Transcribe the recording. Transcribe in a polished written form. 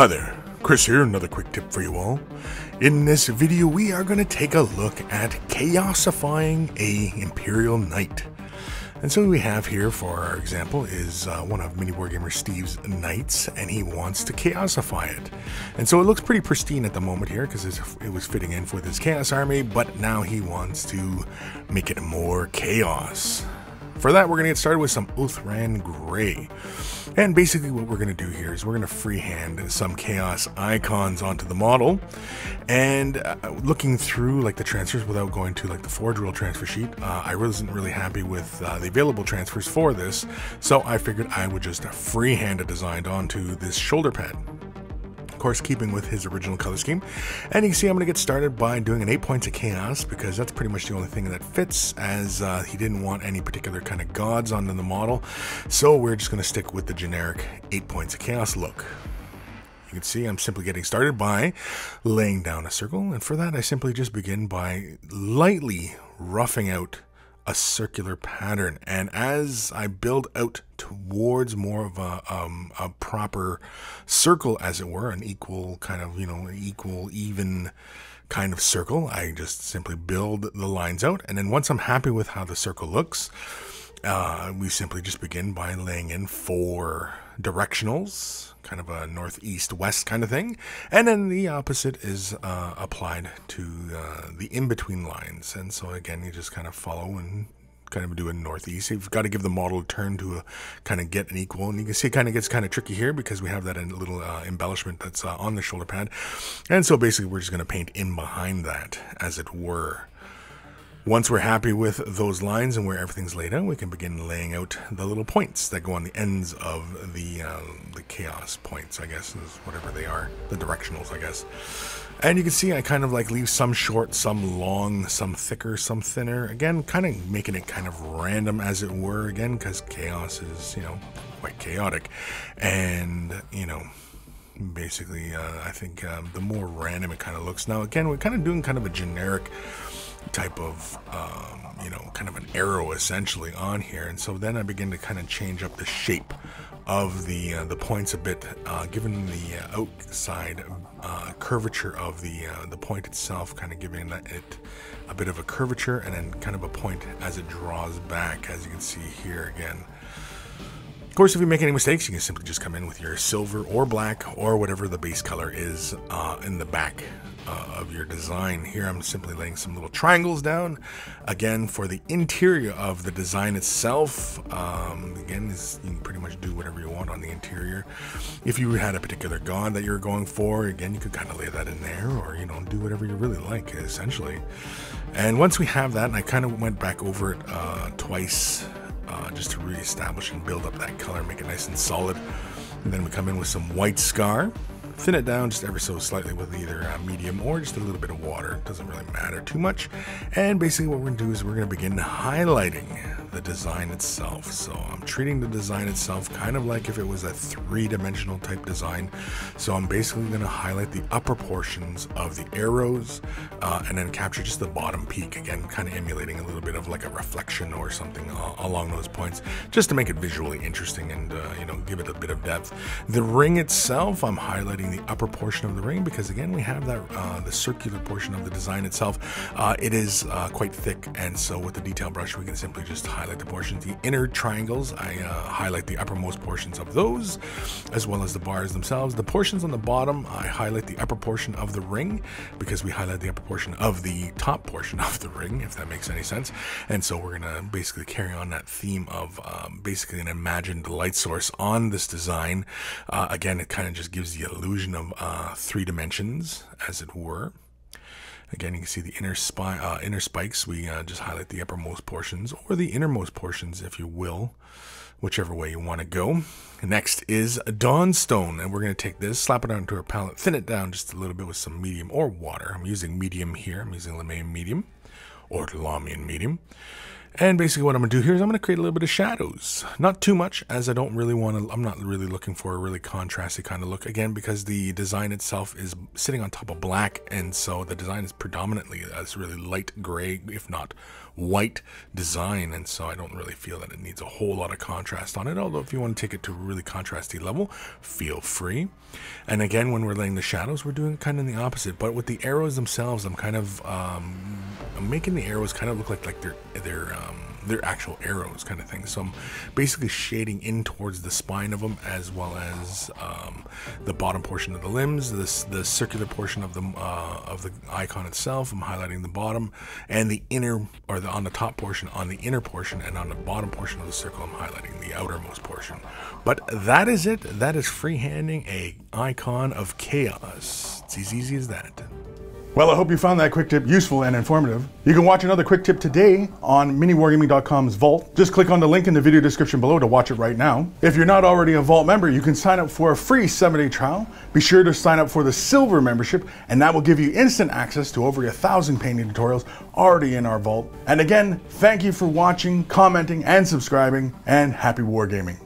Hi there, Chris here, another quick tip for you all. In this video we are going to take a look at chaosifying a Imperial Knight. And so we have here for our example is one of MiniWarGamer Steve's Knights, and he wants to chaosify it. And so it looks pretty pristine at the moment here because it was fitting in with his Chaos Army, but now he wants to make it more chaos. For that, we're going to get started with some Uthran Grey. And basically what we're going to do here is we're going to freehand some chaos icons onto the model. And looking through like the transfers without going to like the Forge World transfer sheet, I wasn't really happy with the available transfers for this. So I figured I would just freehand a design onto this shoulder pad. Of course, keeping with his original color scheme. And you can see I'm going to get started by doing an 8 points of chaos because that's pretty much the only thing that fits, as he didn't want any particular kind of gods onto the model. So we're just going to stick with the generic 8 points of chaos look. You can see I'm simply getting started by laying down a circle, and for that I simply just begin by lightly roughing out a circular pattern. And as I build out towards more of a proper circle, as it were, an equal kind of, even kind of circle, I just simply build the lines out. And then once I'm happy with how the circle looks, we simply just begin by laying in 4 directionals, kind of a northeast-west kind of thing, and then the opposite is applied to the in-between lines. And so again, you just kind of follow and kind of do a northeast. You've got to give the model a turn to kind of get an equal, and you can see it kind of gets kind of tricky here because we have that little embellishment that's on the shoulder pad. And so basically we're just going to paint in behind that, as it were. Once we're happy with those lines and where everything's laid out, we can begin laying out the little points that go on the ends of the chaos points, I guess, is whatever they are, the directionals, I guess. And you can see I kind of like leave some short, some long, some thicker, some thinner. Again, kind of making it kind of random, as it were, again, because chaos is, quite chaotic. And, basically, I think the more random it kind of looks. Now, again, we're kind of doing kind of a generic type of, kind of an arrow essentially on here. And so then I begin to kind of change up the shape of the points a bit, given the outside curvature of the point itself, kind of giving it a bit of a curvature, and then kind of a point as it draws back, as you can see here again. Of course, if you make any mistakes, you can simply just come in with your silver or black or whatever the base color is in the back of your design. Here I'm simply laying some little triangles down, again, for the interior of the design itself. Again, you can pretty much do whatever you want on the interior. If you had a particular god that you're going for, again, you could kind of lay that in there, or do whatever you really like, essentially. And once we have that, and I kind of went back over it twice, just to reestablish and build up that color, make it nice and solid. And then we come in with some white scar, thin it down just ever so slightly with either medium or just a little bit of water. It doesn't really matter too much. And basically what we're going to do is we're going to begin highlighting the design itself. So I'm treating the design itself kind of like if it was a 3-dimensional type design. So I'm basically going to highlight the upper portions of the arrows and then capture just the bottom peak, again, kind of emulating a little bit of like a reflection or something along those points, just to make it visually interesting and give it a bit of depth. The ring itself, I'm highlighting the upper portion of the ring because, again, we have that the circular portion of the design itself. It is quite thick, and so with the detail brush we can simply just highlight the portions. The inner triangles, I highlight the uppermost portions of those, as well as the bars themselves. The portions on the bottom, I highlight the upper portion of the ring because we highlight the upper portion of the top portion of the ring, if that makes any sense. And so we're going to basically carry on that theme of basically an imagined light source on this design. Again, it kind of just gives the illusion of 3 dimensions, as it were. Again, you can see the inner spikes. We just highlight the uppermost portions, or the innermost portions, if you will, whichever way you want to go. Next is Dawnstone, and we're going to take this, slap it onto our palette, thin it down just a little bit with some medium or water. I'm using medium here. I'm using Lamian medium or Lamian medium. And basically what I'm going to do here is I'm going to create a little bit of shadows. Not too much, as I don't really want to, I'm not really looking for a really contrasty kind of look. Again, because the design itself is sitting on top of black, and so the design is predominantly as really light gray, if not white design, and so I don't really feel that it needs a whole lot of contrast on it, although if you want to take it to a really contrasty level, feel free. And again, when we're laying the shadows, we're doing kind of the opposite, but with the arrows themselves, I'm kind of I'm making the arrows kind of look like they're actual arrows kind of thing. So I'm basically shading in towards the spine of them, as well as the bottom portion of the limbs, the circular portion of the icon itself. I'm highlighting the bottom, and the inner, or on the top portion, on the inner portion, and on the bottom portion of the circle, I'm highlighting the outermost portion. But that is it. That is freehanding a icon of chaos. It's as easy as that. Well, I hope you found that quick tip useful and informative. You can watch another quick tip today on MiniWarGaming.com's Vault. Just click on the link in the video description below to watch it right now. If you're not already a Vault member, you can sign up for a free 7-day trial. Be sure to sign up for the Silver membership, and that will give you instant access to over 1,000 painting tutorials already in our Vault. And again, thank you for watching, commenting, and subscribing, and happy wargaming.